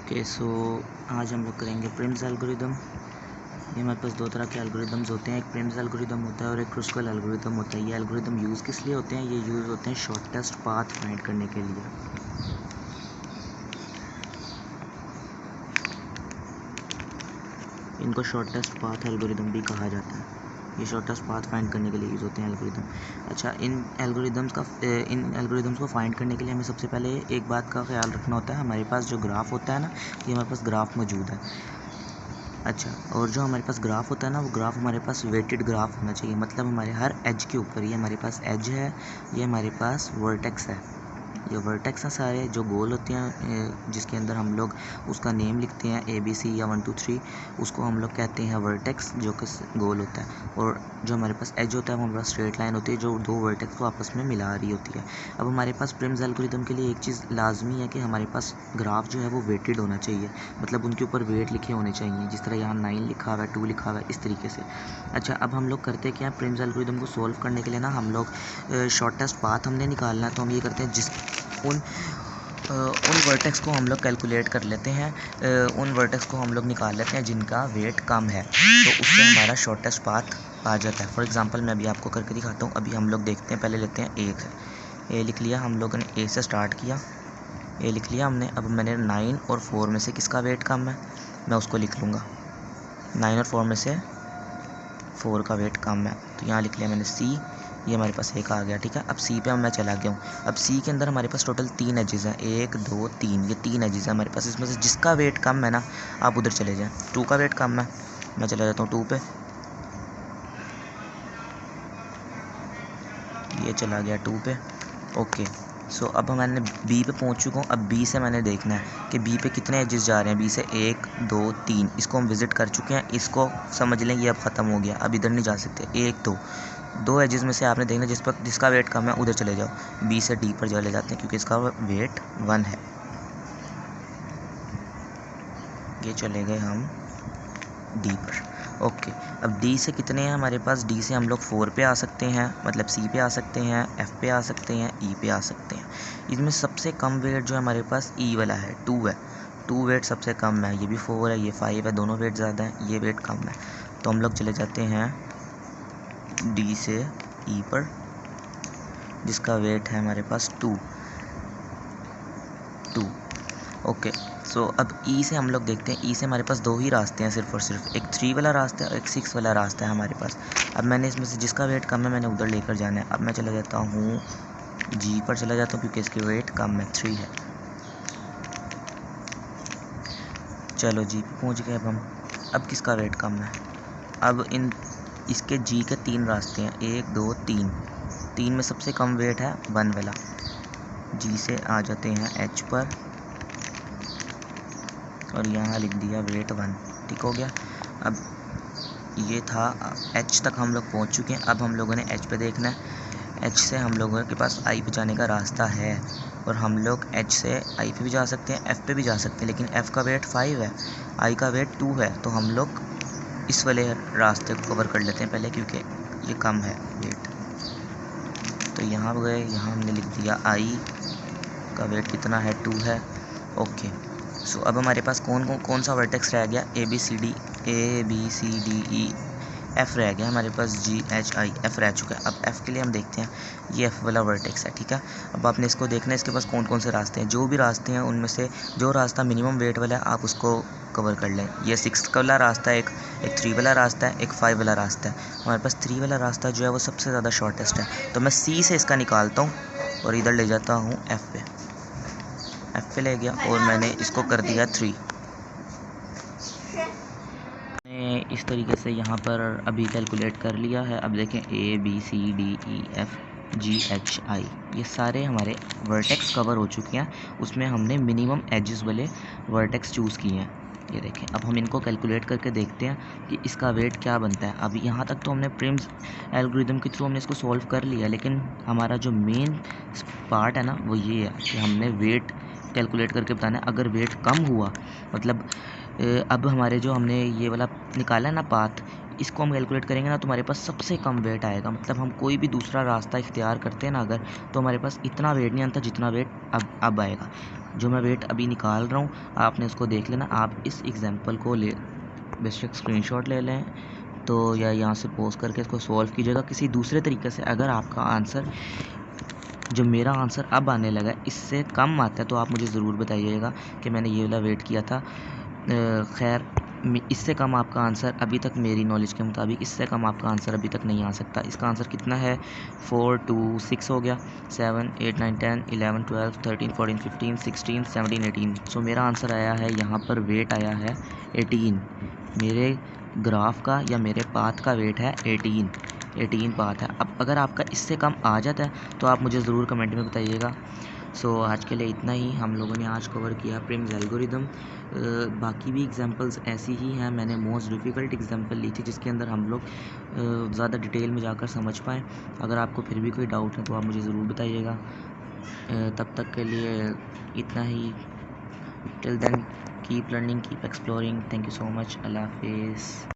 Okay so आज हम लोग करेंगे प्रिम्स एल्गोरिदम। ये हमारे पास दो तरह के एल्गोरिदम्स होते हैं, एक प्रिम्स एल्गोरिदम होता है और एक क्रुस्कल एल्गोरिदम होता है। ये एल्गोरिदम यूज़ किस लिए होते हैं? ये यूज़ होते हैं शॉर्टेस्ट पाथ फाइंड करने के लिए। इनको शॉर्टेस्ट पाथ एल्गोरिदम भी कहा जाता है। ये शॉर्टेस्ट पाथ फाइंड करने के लिए यूज़ होते हैं एल्गोरिदम। अच्छा, इन एल्गोरिदम्स को फाइंड करने के लिए हमें सबसे पहले एक बात का ख्याल रखना होता है। हमारे पास जो ग्राफ होता है ना, ये हमारे पास ग्राफ मौजूद है। अच्छा, और जो हमारे पास ग्राफ होता है ना, वो ग्राफ हमारे पास वेटेड ग्राफ होना चाहिए। मतलब हमारे हर एज के ऊपर, ये हमारे पास एज है, ये हमारे पास वर्टेक्स है। ये वर्टेक्स हैं सारे जो गोल होते हैं, जिसके अंदर हम लोग उसका नेम लिखते हैं ABC या 1 2 3, उसको हम लोग कहते हैं वर्टेक्स, जो कि गोल होता है। और जो हमारे पास एज होता है वो हमारे पास स्ट्रेट लाइन होती है जो दो वर्टेक्स को आपस में मिला रही होती है। अब हमारे पास प्रिम्स एल्गोरिदम के लिए एक चीज़ लाजमी है कि हमारे पास ग्राफ जो है वो वेटेड होना चाहिए। मतलब उनके ऊपर वेट लिखे होने चाहिए, जिस तरह यहाँ 9 लिखा हुआ है, 2 लिखा हुआ है, इस तरीके से। अच्छा, अब हम लोग करते क्या है, प्रिम्स एल्गोरिदम को सोल्व करने के लिए ना हम लोग शॉर्टेस्ट पाथ हमने निकालना है, तो हम ये करते हैं उन वर्टेक्स को हम लोग कैलकुलेट कर लेते हैं। उन वर्टेक्स को हम लोग निकाल लेते हैं जिनका वेट कम है, तो उससे हमारा शॉर्टेस्ट पाथ आ जाता है। फॉर एग्जांपल मैं अभी आपको करके दिखाता हूँ। अभी हम लोग देखते हैं, पहले लेते हैं ए लिख लिया हम लोगों ने, ए से स्टार्ट किया, ए लिख लिया हमने। अब मैंने 9 और 4 में से किसका वेट कम है, मैं उसको लिख लूँगा। 9 और 4 में से 4 का वेट कम है, तो यहाँ लिख लिया मैंने C। ये हमारे पास एक आ गया, ठीक है। अब C पे मैं चला गया हूँ। अब C के अंदर हमारे पास टोटल 3 एजेस हैं, 1 2 3, ये 3 एजेस हैं हमारे पास। इसमें से जिसका वेट कम है ना, आप उधर चले जाएँ। 2 का वेट कम है, मैं चला जाता हूँ 2 पे, ये चला गया 2 पे। ओके, सो अब मैंने B पे पहुँच चुका हूँ। अब B से मैंने देखना है कि B पे कितने एजेस जा रहे हैं। B से 1 2 3, इसको हम विज़िट कर चुके हैं, इसको समझ लें ये अब ख़त्म हो गया, अब इधर नहीं जा सकते। 1 2 एजेस में से आपने देखना जिसका वेट कम है उधर चले जाओ। B से D पर चले जाते हैं क्योंकि इसका वेट 1 है। ये चले गए हम D पर। ओके, अब D से कितने हैं हमारे पास? D से हम लोग 4 पे आ सकते हैं, मतलब C पे आ सकते हैं, F पे आ सकते हैं, E पे आ सकते हैं। इसमें सबसे कम वेट जो हमारे पास E वाला है, 2 है। 2 वेट सबसे कम है। ये भी 4 है, ये 5 है, दोनों वेट ज़्यादा हैं, ये वेट कम है। तो हम लोग चले जाते हैं D से E पर, जिसका वेट है हमारे पास 2। ओके, सो अब E से हम लोग देखते हैं। E से हमारे पास 2 ही रास्ते हैं सिर्फ़ और सिर्फ, एक 3 वाला रास्ता है और एक 6 वाला रास्ता है हमारे पास। अब मैंने इसमें से जिसका वेट कम है मैंने उधर लेकर जाना है। अब मैं चला जाता हूँ G पर, चला जाता हूँ क्योंकि इसकी वेट कम है, 3 है। चलो G पे पहुँच गए अब किसका वेट कम है? अब इसके G के 3 रास्ते हैं, 1 2 3। 3 में सबसे कम वेट है 1 वाला। G से आ जाते हैं H पर और यहाँ लिख दिया वेट 1, ठीक हो गया। अब ये था H तक हम लोग पहुँच चुके हैं। अब हम लोगों ने H पे देखना है। H से हम लोगों के पास I पे जाने का रास्ता है और हम लोग H से I पे भी जा सकते हैं, F पे भी जा सकते हैं, लेकिन F का वेट 5 है, I का वेट 2 है, तो हम लोग इस वाले रास्ते को कवर कर लेते हैं पहले क्योंकि ये कम है वेट। तो यहाँ गए, यहाँ हमने लिख दिया I का वेट कितना है, 2 है। ओके, सो अब हमारे पास कौन सा वर्टेक्स रह गया? A B C D E F रह गया हमारे पास। G H I F रह चुका है। अब F के लिए हम देखते हैं, ये F वाला वर्टेक्स है, ठीक है। अब आपने इसको देखना है इसके पास कौन से रास्ते हैं। जो भी रास्ते हैं उनमें से जो रास्ता मिनिमम वेट वाला है आप उसको कवर कर लें। ये 6 वाला रास्ता है, एक 3 वाला रास्ता है, एक 5 वाला रास्ता है। हमारे पास 3 वाला रास्ता जो है वो सबसे ज़्यादा शॉर्टेस्ट है, तो मैं C से इसका निकालता हूँ और इधर ले जाता हूँ F पे ले गया और मैंने इसको कर दिया 3। मैंने इस तरीके से यहाँ पर अभी कैलकुलेट कर लिया है। अब देखें A B C D E F G H I, ये सारे हमारे वर्टेक्स कवर हो चुके हैं। उसमें हमने मिनिमम एजेस वाले वर्टेक्स चूज़ किए हैं। ये देखें, अब हम इनको कैलकुलेट करके देखते हैं कि इसका वेट क्या बनता है। अब यहाँ तक तो हमने प्रिम्स एल्गोरिदम के थ्रू हमने इसको सॉल्व कर लिया, लेकिन हमारा जो मेन पार्ट है ना वो ये है कि हमने वेट कैलकुलेट करके बताना है। अगर वेट कम हुआ, मतलब अब हमारे जो हमने ये वाला निकाला है ना पाथ, इसको हम कैलकुलेट करेंगे ना तो हमारे पास सबसे कम वेट आएगा। मतलब हम कोई भी दूसरा रास्ता इख्तियार करते हैं ना अगर, तो हमारे पास इतना वेट नहीं आता जितना वेट अब आएगा। जो मैं वेट अभी निकाल रहा हूँ आपने उसको देख लेना। आप इस एग्जांपल को ले बेशक स्क्रीनशॉट ले लें तो या यहाँ से पोस्ट करके इसको सॉल्व कीजिएगा किसी दूसरे तरीके से। अगर आपका आंसर जो मेरा आंसर अब आने लगा इससे कम आता है तो आप मुझे ज़रूर बताइएगा कि मैंने ये वाला वेट किया था। खैर इससे कम आपका आंसर अभी तक मेरी नॉलेज के मुताबिक इससे कम आपका आंसर अभी तक नहीं आ सकता। इसका आंसर कितना है 4 2 6 हो गया 7 8 9 10 11 12 13 14 15 16 17 18। सो मेरा आंसर आया है यहाँ पर वेट आया है 18। मेरे ग्राफ का या मेरे पाथ का वेट है 18 पाथ है। अब अगर आपका इससे कम आ जाता है तो आप मुझे ज़रूर कमेंट में बताइएगा। सो आज के लिए इतना ही हम लोगों ने आज कवर किया प्रिम्स एल्गोरिदम। बाकी भी एग्जांपल्स ऐसी ही हैं। मैंने मोस्ट डिफ़िकल्ट एग्जांपल ली थी जिसके अंदर हम लोग ज़्यादा डिटेल में जाकर समझ पाएँ। अगर आपको फिर भी कोई डाउट है तो आप मुझे ज़रूर बताइएगा। तब तक के लिए इतना ही। Till then keep learning keep exploring. Thank you so much. अल्लाह हाफिज़।